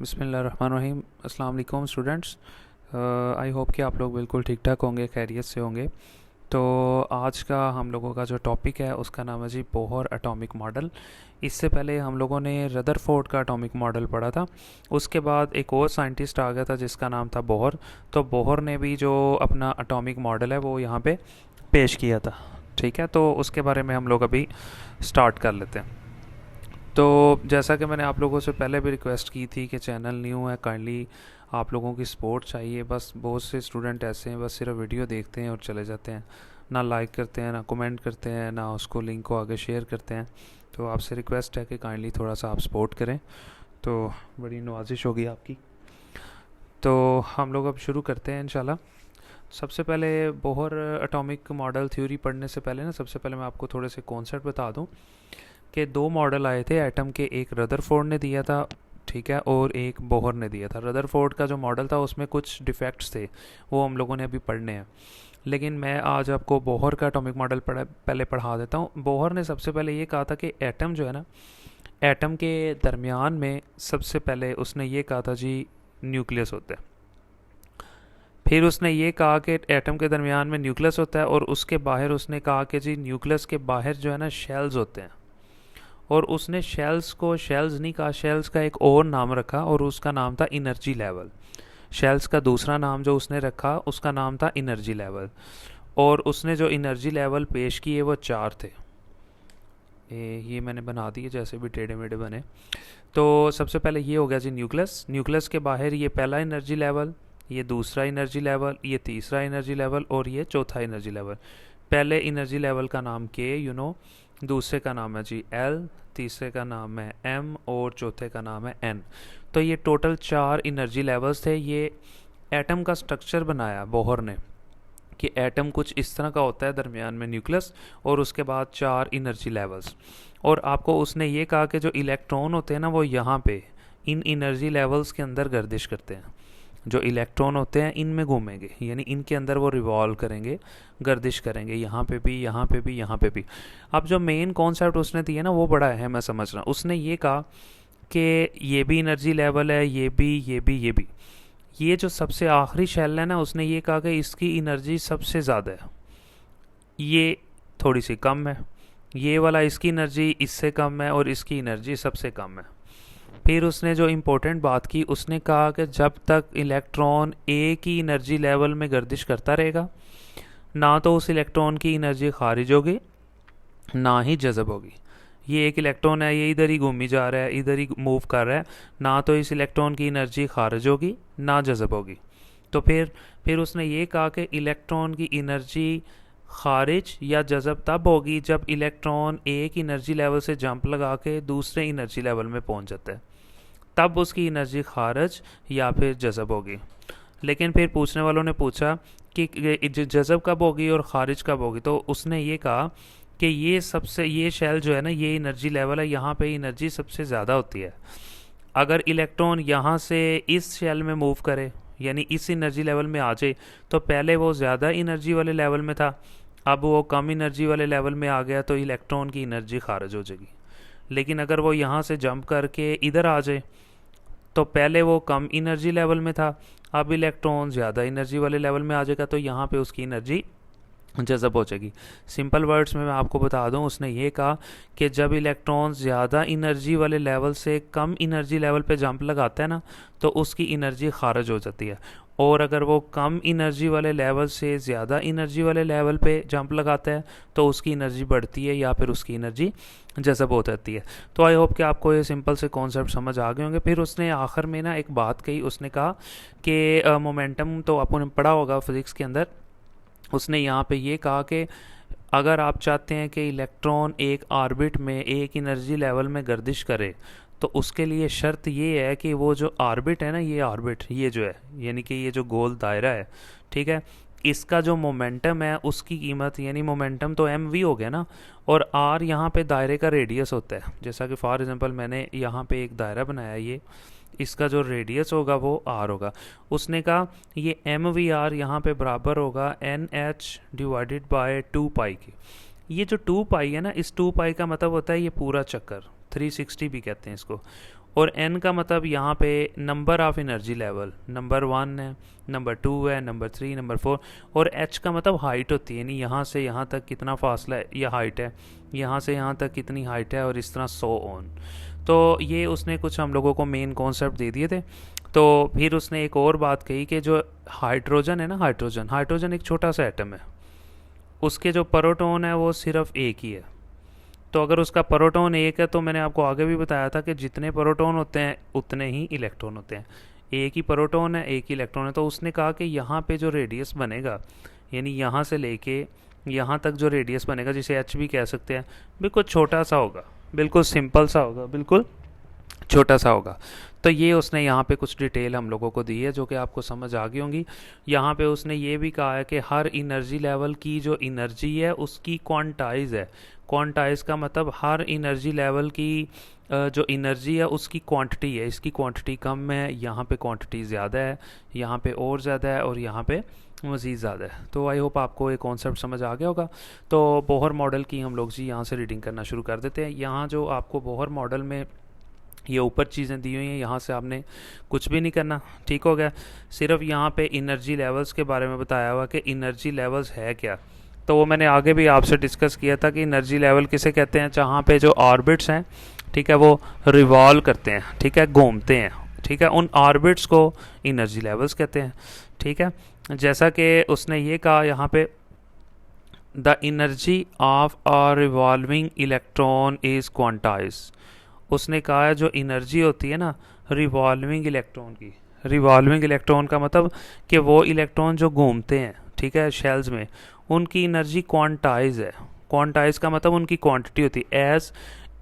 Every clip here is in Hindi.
बिस्मिल्लाहिर्रहमानिर्रहीम। अस्सलाम वालेकुम स्टूडेंट्स। आई होप कि आप लोग बिल्कुल ठीक ठाक होंगे, खैरियत से होंगे। तो आज का हम लोगों का जो टॉपिक है उसका नाम है जी बोहर एटॉमिक मॉडल। इससे पहले हम लोगों ने रदरफोर्ड का एटॉमिक मॉडल पढ़ा था। उसके बाद एक और साइंटिस्ट आ गया था जिसका नाम था बोहर। तो बोहर ने भी जो अपना एटॉमिक मॉडल है वो यहाँ पे पेश किया था। ठीक है, तो उसके बारे में हम लोग अभी स्टार्ट कर लेते हैं। तो जैसा कि मैंने आप लोगों से पहले भी रिक्वेस्ट की थी कि चैनल न्यू है, काइंडली आप लोगों की सपोर्ट चाहिए। बस बहुत से स्टूडेंट ऐसे हैं, बस सिर्फ वीडियो देखते हैं और चले जाते हैं, ना लाइक करते हैं, ना कमेंट करते हैं, ना उसको लिंक को आगे शेयर करते हैं। तो आपसे रिक्वेस्ट है कि काइंडली थोड़ा सा आप सपोर्ट करें, तो बड़ी नवाजिश होगी आपकी। तो हम लोग अब शुरू करते हैं इंशाल्लाह। सबसे पहले बोहर एटॉमिक मॉडल थ्योरी पढ़ने से पहले सबसे पहले मैं आपको थोड़े से कॉन्सेप्ट बता दूं कि दो मॉडल आए थे एटम के। एक रदरफोर्ड ने दिया था, ठीक है, और एक बोहर ने दिया था। रदरफोर्ड का जो मॉडल था उसमें कुछ डिफेक्ट्स थे, वो हम लोगों ने अभी पढ़ने हैं। लेकिन मैं आज आपको बोहर का एटॉमिक मॉडल पहले पढ़ा देता हूँ। बोहर ने सबसे पहले ये कहा था कि एटम जो है ना, एटम के दरमियान में सबसे पहले उसने ये कहा था जी न्यूक्लियस होता है। फिर उसने ये कहा कि एटम के दरमियान में न्यूक्लियस होता है, और उसके बाहर उसने कहा कि जी न्यूक्लियस के बाहर जो है ना शेल्स होते हैं। और उसने शेल्स को शेल्स नहीं कहा, शेल्स का एक और नाम रखा और उसका नाम था इनर्जी लेवल। शेल्स का दूसरा नाम जो उसने रखा उसका नाम था इनर्जी लेवल। और उसने जो इनर्जी लेवल पेश किए वो चार थे। ये मैंने बना दिए जैसे भी टेढ़े मेढ़े बने। तो सबसे पहले ये हो गया जी न्यूक्लियस। न्यूक्लियस के बाहर ये पहला एनर्जी लेवल, ये दूसरा एनर्जी लेवल, ये तीसरा एनर्जी लेवल और ये चौथा एनर्जी लेवल। पहले एनर्जी लेवल का नाम के दूसरे का नाम है जी एल, तीसरे का नाम है एम और चौथे का नाम है एन। तो ये टोटल चार एनर्जी लेवल्स थे। ये एटम का स्ट्रक्चर बनाया बोहर ने कि एटम कुछ इस तरह का होता है, दरमियान में न्यूक्लियस और उसके बाद चार एनर्जी लेवल्स। और आपको उसने ये कहा कि जो इलेक्ट्रॉन होते हैं ना वो यहाँ पे इन एनर्जी लेवल्स के अंदर गर्दिश करते हैं। जो इलेक्ट्रॉन होते हैं इनमें घूमेंगे, यानी इनके अंदर वो रिवॉल्व करेंगे, गर्दिश करेंगे, यहाँ पे भी, यहाँ पे भी, यहाँ पे भी। अब जो मेन कॉन्सेप्ट उसने दिया ना वो बड़ा अहम है समझना। उसने ये कहा कि ये भी एनर्जी लेवल है, ये भी, ये भी, ये भी। ये जो सबसे आखिरी शेल है ना, उसने ये कहा कि इसकी एनर्जी सबसे ज़्यादा है, ये थोड़ी सी कम है। ये वाला इसकी एनर्जी इससे कम है और इसकी एनर्जी सबसे कम है। फिर उसने जो इम्पोर्टेंट बात की, उसने कहा कि जब तक इलेक्ट्रॉन एक ही एनर्जी लेवल में गर्दिश करता रहेगा, ना तो उस इलेक्ट्रॉन की एनर्जी खारिज होगी ना ही जज़ब होगी। ये एक इलेक्ट्रॉन है, ये इधर ही घूमी जा रहा है, इधर ही मूव कर रहा है, ना तो इस इलेक्ट्रॉन की एनर्जी खारिज होगी ना जज़ब होगी। तो फिर उसने ये कहा कि इलेक्ट्रॉन की एनर्जी खारिज या जज़ब तब होगी जब इलेक्ट्रॉन एक एनर्जी लेवल से जंप लगा के दूसरे एनर्जी लेवल में पहुंच जाता है, तब उसकी एनर्जी खारिज या फिर जज़ब होगी। लेकिन फिर पूछने वालों ने पूछा कि जज़ब कब होगी और खारिज कब होगी। तो उसने ये कहा कि ये शेल जो है ना, ये एनर्जी लेवल है, यहाँ पे एनर्जी सबसे ज़्यादा होती है। अगर इलेक्ट्रॉन यहाँ से इस शेल में मूव करे, यानी इस एनर्जी लेवल में आ जाए, तो पहले वो ज़्यादा एनर्जी वाले लेवल में था, अब वो कम एनर्जी वाले लेवल में आ गया, तो इलेक्ट्रॉन की एनर्जी खारिज हो जाएगी। लेकिन अगर वो यहाँ से जंप करके इधर आ जाए, तो पहले वो कम एनर्जी लेवल में था, अब इलेक्ट्रॉन ज़्यादा एनर्जी वाले लेवल में आ जाएगा, तो यहाँ पे उसकी एनर्जी जज़ब हो जाएगी। सिंपल वर्ड्स में मैं आपको बता दूं, उसने ये कहा कि जब इलेक्ट्रॉन ज़्यादा एनर्जी वाले लेवल से कम एनर्जी लेवल पे जंप लगाता है ना, तो उसकी एनर्जी खारिज हो जाती है। और अगर वो कम एनर्जी वाले लेवल से ज़्यादा एनर्जी वाले लेवल पे जंप लगाता है तो उसकी एनर्जी बढ़ती है या फिर उसकी एनर्जी जज़ब हो जाती है। तो आई होप कि आपको ये सिंपल से कॉन्सेप्ट समझ आ गए होंगे। फिर उसने आखिर में ना एक बात कही, उसने कहा कि मोमेंटम तो आपने पढ़ा होगा फिज़िक्स के अंदर। उसने यहाँ पे ये कहा कि अगर आप चाहते हैं कि इलेक्ट्रॉन एक ऑर्बिट में एक एनर्जी लेवल में गर्दिश करे, तो उसके लिए शर्त ये है कि वो जो ऑर्बिट है ना, ये ऑर्बिट ये जो है, यानी कि ये जो गोल दायरा है, ठीक है, इसका जो मोमेंटम है उसकी कीमत, यानी मोमेंटम तो एम वी हो गया ना, और आर यहाँ पे दायरे का रेडियस होता है। जैसा कि फॉर एग्जांपल मैंने यहाँ पे एक दायरा बनाया, ये इसका जो रेडियस होगा वो आर होगा। उसने कहा ये एम वी आर यहाँ पे बराबर होगा एन एच डिवाइडेड बाय 2 पाई के। ये जो 2 पाई है ना, इस 2 पाई का मतलब होता है ये पूरा चक्कर, 360 भी कहते हैं इसको। और एन का मतलब यहाँ पे number of energy level, number 1 है, नंबर 2 है, नंबर 3, नंबर 4। और एच का मतलब हाइट होती है, यानी यहाँ से यहाँ तक कितना फासला है, यह हाइट है, यहाँ से यहाँ तक कितनी हाइट है, और इस तरह सो ऑन। तो ये उसने कुछ हम लोगों को मेन कॉन्सेप्ट दे दिए थे। तो फिर उसने एक और बात कही कि जो हाइड्रोजन है ना, हाइड्रोजन हाइड्रोजन एक छोटा सा एटम है, उसके जो प्रोटॉन है वो सिर्फ एक ही है। तो अगर उसका प्रोटॉन एक है, तो मैंने आपको आगे भी बताया था कि जितने प्रोटॉन होते हैं उतने ही इलेक्ट्रॉन होते हैं। एक ही प्रोटॉन है, एक ही इलेक्ट्रॉन है। तो उसने कहा कि यहाँ पे जो रेडियस बनेगा, यानी यहाँ से लेके यहाँ तक जो रेडियस बनेगा, जिसे एच भी कह सकते हैं, बिल्कुल छोटा सा होगा, बिल्कुल सिंपल सा होगा, बिल्कुल छोटा सा होगा। तो ये उसने यहाँ पे कुछ डिटेल हम लोगों को दी है जो कि आपको समझ आ गई होंगी। यहाँ पे उसने ये भी कहा है कि हर एनर्जी लेवल की जो एनर्जी है उसकी क्वांटाइज है। क्वांटाइज का मतलब हर एनर्जी लेवल की जो एनर्जी है उसकी क्वांटिटी है। इसकी क्वांटिटी कम है, यहाँ पे क्वांटिटी ज़्यादा है, यहाँ पे और ज़्यादा है, और यहाँ पे मज़ीद ज़्यादा है। तो आई होप आपको ये कॉन्सेप्ट समझ आ गया होगा। तो बोहर मॉडल की हम लोग जी यहाँ से रीडिंग करना शुरू कर देते हैं। यहाँ जो आपको बोहर मॉडल में ये ऊपर चीज़ें दी हुई हैं, यहाँ से आपने कुछ भी नहीं करना, ठीक हो गया। सिर्फ यहाँ पे एनर्जी लेवल्स के बारे में बताया हुआ कि एनर्जी लेवल्स है क्या। तो वो मैंने आगे भी आपसे डिस्कस किया था कि एनर्जी लेवल किसे कहते हैं, जहाँ पे जो ऑर्बिट्स हैं, ठीक है, वो रिवॉल्व करते हैं, ठीक है, घूमते हैं, ठीक है, उन ऑर्बिट्स को एनर्जी लेवल्स कहते हैं, ठीक है। जैसा कि उसने ये कहा यहाँ पे, the energy of a revolving electron is quantize. उसने कहा है जो एनर्जी होती है ना रिवॉल्विंग इलेक्ट्रॉन की, रिवॉल्विंग इलेक्ट्रॉन का मतलब कि वो इलेक्ट्रॉन जो घूमते हैं, ठीक है, शेल्स में, उनकी एनर्जी क्वांटाइज है। क्वांटाइज का मतलब उनकी क्वांटिटी होती है। As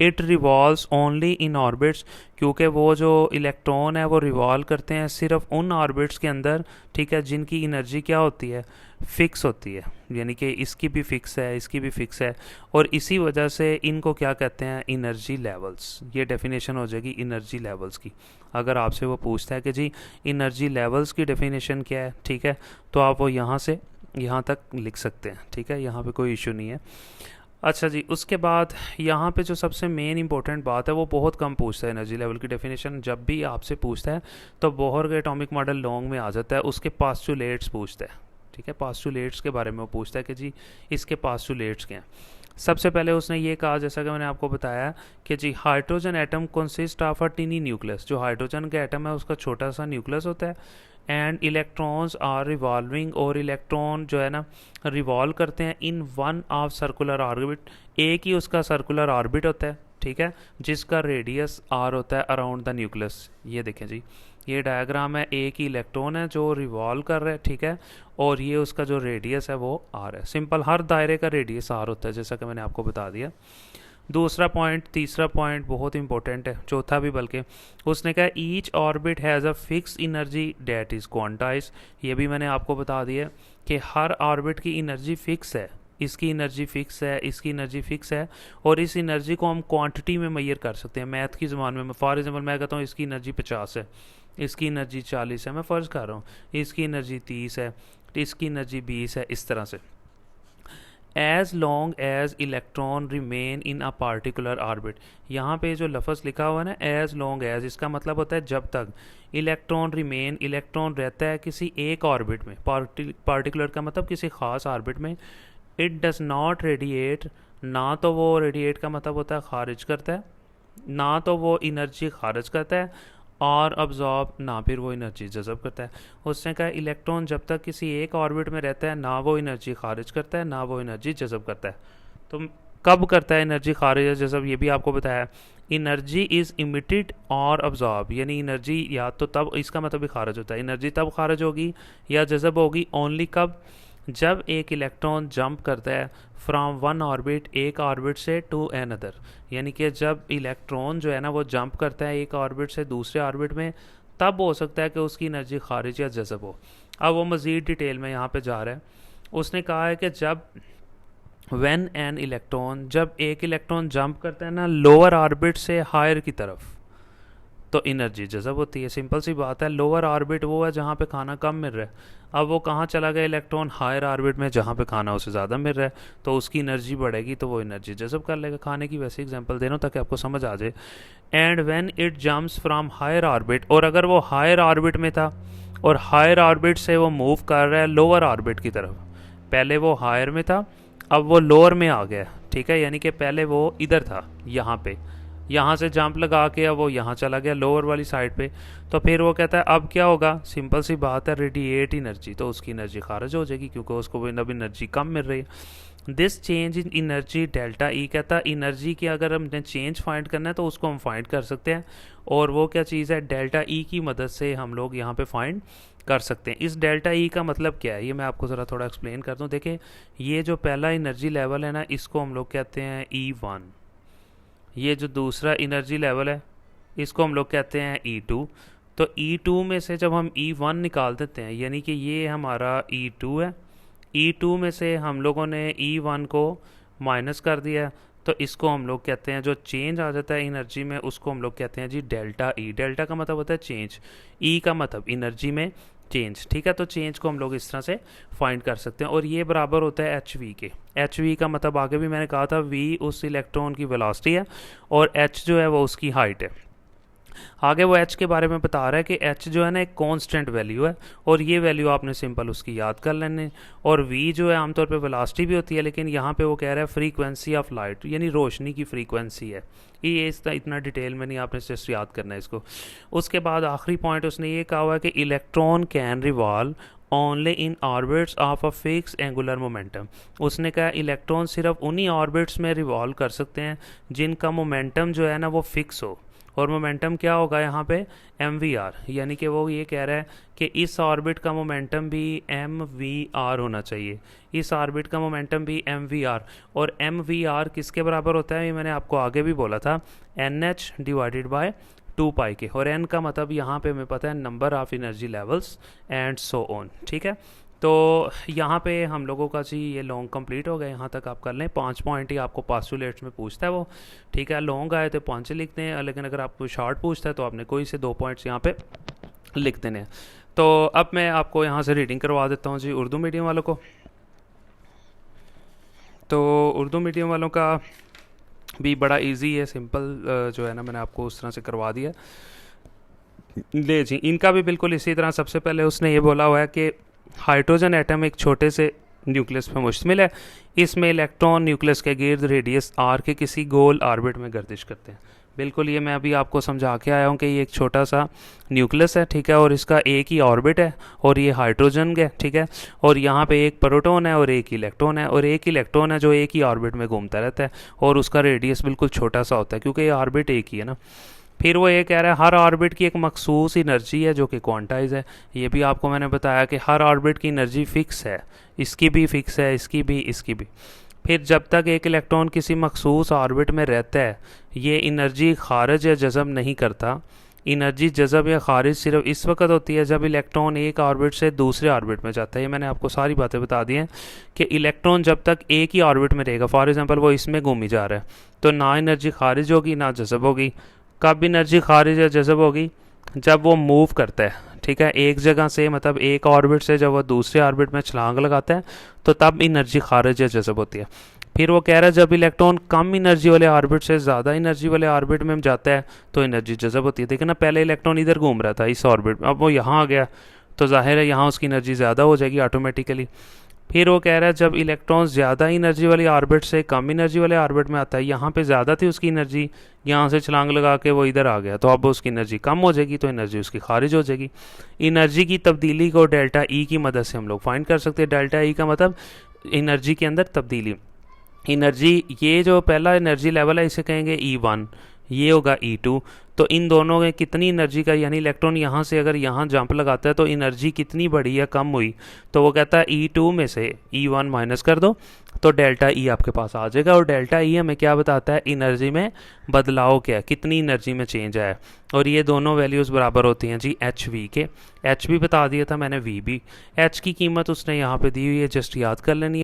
it revolves only in orbits, क्योंकि वो जो इलेक्ट्रॉन है वो रिवॉल्व करते हैं सिर्फ उन ऑर्बिट्स के अंदर, ठीक है, जिनकी एनर्जी क्या होती है, फिक्स होती है। यानी कि इसकी भी फिक्स है, इसकी भी फिक्स है, और इसी वजह से इनको क्या कहते हैं, एनर्जी लेवल्स। ये डेफिनेशन हो जाएगी एनर्जी लेवल्स की। अगर आपसे वो पूछता है कि जी एनर्जी लेवल्स की डेफिनेशन क्या है, ठीक है, तो आप वो यहाँ से यहाँ तक लिख सकते हैं, ठीक है, यहाँ पे कोई इशू नहीं है। अच्छा जी, उसके बाद यहाँ पे जो सबसे मेन इंपॉर्टेंट बात है, वो बहुत कम पूछता है एनर्जी लेवल की डेफिनेशन। जब भी आपसे पूछता है तो बोहर का एटॉमिक मॉडल लॉन्ग में आ जाता है, उसके पास्टुलेट्स पूछता है, ठीक है, पास्टुलेट्स के बारे में वो पूछता है कि जी इसके पास्टुलेट्स क्या हैं। सबसे पहले उसने ये कहा, जैसा कि मैंने आपको बताया, कि जी hydrogen atom consist of a tiny nucleus. जो हाइड्रोजन का एटम है उसका छोटा सा न्यूक्लियस होता है, एंड इलेक्ट्रॉन्स आर रिवॉल्विंग, और इलेक्ट्रॉन जो है ना रिवॉल्व करते हैं in one of circular orbit. एक ही उसका सर्कुलर ऑर्बिट होता है, ठीक है, जिसका रेडियस आर होता है अराउंड द न्यूक्लियस। ये देखें जी, ये डायग्राम है, एक ही इलेक्ट्रॉन है जो रिवॉल्व कर रहा है, ठीक है, और ये उसका जो रेडियस है वो आर है। सिंपल, हर दायरे का रेडियस आर होता है, जैसा कि मैंने आपको बता दिया। दूसरा पॉइंट, तीसरा पॉइंट बहुत इंपॉर्टेंट है, चौथा भी बल्कि, उसने कहा each orbit has a fix energy that is quantize. ये भी मैंने आपको बता दिया कि हर ऑर्बिट की एनर्जी फिक्स है, इसकी एनर्जी फिक्स है, इसकी एनर्जी फिक्स है, और इस एनर्जी को हम क्वांटिटी में मेजर कर सकते हैं मैथ की ज़बान में। फॉर एग्जांपल मैं कहता हूँ इसकी एनर्जी 50 है, इसकी एनर्जी 40 है, मैं फ़र्ज़ कर रहा हूँ, इसकी एनर्जी 30 है, इसकी एनर्जी 20 है, इस तरह से। As long as electron remain in a particular orbit. यहाँ पे जो लफ्ज़ लिखा हुआ है ना, एज लॉन्ग एज, इसका मतलब होता है जब तक इलेक्ट्रॉन रिमेन, इलेक्ट्रॉन रहता है किसी एक ऑर्बिट में, पार्टिकुलर का मतलब किसी ख़ास ऑर्बिट में। इट डज नॉट रेडिएट, ना तो वो रेडिएट का मतलब होता है खारिज करता है, ना तो वो एनर्जी खारिज करता है, और अब्जॉर्ब, ना फिर वो एनर्जी जज़ब करता है। उसने कहा इलेक्ट्रॉन जब तक किसी एक ऑर्बिट में रहता है, ना वो एनर्जी खारिज करता है, ना वो एनर्जी जज़ब करता है। तो कब करता है एनर्जी खारिज या जज़ब, ये भी आपको बताया। एनर्जी इज़ इमिटेड और अब्जॉर्ब, यानी एनर्जी या तो तब, इसका मतलब भी खारिज होता है, एनर्जी तब खारिज होगी या जज़ब होगी ओनली कब, जब एक इलेक्ट्रॉन जंप करता है फ्रॉम वन ऑर्बिट, एक ऑर्बिट से, टू एन अदर। यानी कि जब इलेक्ट्रॉन जो है ना वो जंप करता है एक ऑर्बिट से दूसरे ऑर्बिट में, तब हो सकता है कि उसकी एनर्जी खारिज या जज़ब हो। अब वो मज़ीद डिटेल में यहाँ पे जा रहा है। उसने कहा है कि जब व्हेन एन इलेक्ट्रॉन, जब एक इलेक्ट्रॉन जंप करता है ना लोअर ऑर्बिट से हायर की तरफ, तो एनर्जी जज़ब होती है। सिंपल सी बात है। लोअर ऑर्बिट वो है जहाँ पे खाना कम मिल रहा है, अब वो कहाँ चला गया इलेक्ट्रॉन, हायर ऑर्बिट में जहाँ पे खाना उसे ज़्यादा मिल रहा है, तो उसकी एनर्जी बढ़ेगी तो वो एनर्जी जज़ब कर लेगा। खाने की वैसे एग्जांपल दे रहा हूँ ताकि आपको समझ आ जाए। And when it jumps from higher orbit, और अगर वो हायर ऑर्बिट में था और हायर ऑर्बिट से वो मूव कर रहा है लोअर ऑर्बिट की तरफ, पहले वो हायर में था अब वो लोअर में आ गया, ठीक है, यानी कि पहले वो इधर था यहाँ पे, यहाँ से जंप लगा के अब वो यहाँ चला गया लोअर वाली साइड पे, तो फिर वो कहता है अब क्या होगा, सिंपल सी बात है, रेडिएट एनर्जी, तो उसकी एनर्जी खारिज हो जाएगी क्योंकि उसको अब एनर्जी कम मिल रही है। This change in energy delta E, कहता है एनर्जी की अगर हमने चेंज फाइंड करना है तो उसको हम फाइंड कर सकते हैं, और वो क्या चीज़ है, डेल्टा ई की मदद से हम लोग यहाँ पे फाइंड कर सकते हैं। इस डेल्टा ई का मतलब क्या है ये मैं आपको ज़रा थोड़ा एक्सप्लेन कर दूँ। देखिए ये जो पहला एनर्जी लेवल है ना, इसको हम लोग कहते हैं E1, ये जो दूसरा एनर्जी लेवल है इसको हम लोग कहते हैं E2। तो E2 में से जब हम E1 निकाल देते हैं, यानी कि ये हमारा E2 है, E2 में से हम लोगों ने E1 को माइनस कर दिया, तो इसको हम लोग कहते हैं, जो चेंज आ जाता है एनर्जी में उसको हम लोग कहते हैं जी डेल्टा ई। डेल्टा का मतलब होता है चेंज, ई का मतलब एनर्जी में चेंज, ठीक है। तो चेंज को हम लोग इस तरह से फाइंड कर सकते हैं, और ये बराबर होता है एच वी के। एच वी का मतलब आगे भी मैंने कहा था, वी उस इलेक्ट्रॉन की वेलोसिटी है और एच जो है वो उसकी हाइट है। आगे वो एच के बारे में बता रहा है कि एच जो है ना एक कांस्टेंट वैल्यू है, और ये वैल्यू आपने सिंपल उसकी याद कर लेने। और वी जो है आमतौर पे वेलोसिटी भी होती है, लेकिन यहाँ पे वो कह रहा है फ्रीक्वेंसी ऑफ लाइट, यानी रोशनी की फ्रीक्वेंसी है। ये इतना डिटेल में नहीं, आपने जस्ट याद करना है इसको। उसके बाद आखिरी पॉइंट उसने ये कहा हुआ है कि electron can revolve only in orbits of a fix angular momentum. उसने कहा इलेक्ट्रॉन सिर्फ उन्हीं ऑर्बिट्स में रिवॉल्व कर सकते हैं जिनका मोमेंटम जो है ना वो फिक्स हो, और मोमेंटम क्या होगा यहाँ पे mvr, यानी कि वो ये कह रहा है कि इस ऑर्बिट का मोमेंटम भी mvr होना चाहिए, इस ऑर्बिट का मोमेंटम भी mvr। और mvr किसके बराबर होता है ये मैंने आपको आगे भी बोला था, nh डिवाइडेड बाय 2 पाई के, और n का मतलब यहाँ पे हमें पता है number of energy levels and so on, ठीक है। तो यहाँ पे हम लोगों का जी ये लॉन्ग कंप्लीट हो गया, यहाँ तक आप कर लें। 5 पॉइंट ही आपको पास्टुलेट्स में पूछता है वो, ठीक है। लॉन्ग आए तो 5 लिखते हैं, लेकिन अगर आपको शॉर्ट पूछता है तो आपने कोई से 2 पॉइंट्स यहाँ पे लिख देने हैं। तो अब मैं आपको यहाँ से रीडिंग करवा देता हूँ जी उर्दू मीडियम वालों को। तो उर्दू मीडियम वालों का भी बड़ा ईजी है, सिंपल जो है ना मैंने आपको उस तरह से करवा दिया। ले जी, इनका भी बिल्कुल इसी तरह। सबसे पहले उसने ये बोला हुआ है कि हाइड्रोजन एटम एक छोटे से न्यूक्लियस पर मुश्तमिल है, इसमें इलेक्ट्रॉन न्यूक्लियस के गिर्द रेडियस आर के किसी गोल ऑर्बिट में गर्दिश करते हैं। बिल्कुल ये मैं अभी आपको समझा के आया हूँ कि ये एक छोटा सा न्यूक्लियस है, ठीक है, और इसका एक ही ऑर्बिट है, और ये हाइड्रोजन है, ठीक है, और यहाँ पे एक प्रोटॉन है और एक इलेक्ट्रॉन है, और एक इलेक्ट्रॉन है जो एक ही ऑर्बिट में घूमता रहता है, और उसका रेडियस बिल्कुल छोटा सा होता है क्योंकि ये ऑर्बिट एक ही है ना। फिर वो ये कह रहा है हर ऑर्बिट की एक मखसूस एनर्जी है जो कि क्वांटाइज है। ये भी आपको मैंने बताया कि हर ऑर्बिट की एनर्जी फिक्स है, इसकी भी फिक्स है, इसकी भी, इसकी भी। फिर जब तक एक इलेक्ट्रॉन किसी मखसूस ऑर्बिट में रहता है ये एनर्जी खारिज या जज़ब नहीं करता। एनर्जी जज़ब या खारिज सिर्फ इस वक्त होती है जब इलेक्ट्रॉन एक ऑर्बिट से दूसरे ऑर्बिट में जाता है। ये मैंने आपको सारी बातें बता दी हैं कि इलेक्ट्रॉन जब तक एक ही ऑर्बिट में रहेगा, फॉर एग्जांपल वो इसमें घूमी जा रहा है, तो ना एनर्जी खारिज होगी ना जज़ब होगी। कब एनर्जी खारिज या जज़ब होगी, जब वो मूव करता है, ठीक है, एक जगह से, मतलब एक ऑर्बिट से जब वो दूसरे ऑर्बिट में छलांग लगाता है तो तब एनर्जी खारिज या जज़ब होती है। फिर वो कह रहा है जब इलेक्ट्रॉन कम एनर्जी वाले ऑर्बिट से ज़्यादा एनर्जी वाले ऑर्बिट में जाता है तो एनर्जी जज़ब होती है। देखिए ना, पहले इलेक्ट्रॉन इधर घूम रहा था इस ऑर्बिट में, अब वो यहाँ आ गया तो जाहिर है यहाँ उसकी एनर्जी ज़्यादा हो जाएगी ऑटोमेटिकली। फिर वो कह रहा है जब इलेक्ट्रॉन ज़्यादा एनर्जी वाली ऑर्बिट से कम एनर्जी वाले ऑर्बिट में आता है, यहाँ पे ज़्यादा थी उसकी एनर्जी, यहाँ से छलांग लगा के वो इधर आ गया तो अब उसकी एनर्जी कम हो जाएगी, तो एनर्जी उसकी खारिज हो जाएगी। एनर्जी की तब्दीली को डेल्टा ई की मदद से हम लोग फाइंड कर सकते हैं। डेल्टा ई का मतलब एनर्जी के अंदर तब्दीली। एनर्जी, ये जो पहला एनर्जी लेवल है इसे कहेंगे E1, ये होगा E2। तो इन दोनों में कितनी एनर्जी का, यानी इलेक्ट्रॉन यहाँ से अगर यहाँ जंप लगाता है तो एनर्जी कितनी बढ़ी या कम हुई, तो वो कहता है E2 में से E1 माइनस कर दो तो डेल्टा ई आपके पास आ जाएगा। और डेल्टा ई हमें क्या बताता है, एनर्जी में बदलाव क्या है, कितनी एनर्जी में चेंज आया। और ये दोनों वैल्यूज़ बराबर होती हैं जी एच वी के। एच भी बता दिया था मैंने, वी भी। एच की कीमत उसने यहाँ पे दी हुई है, जस्ट याद कर लेनी है।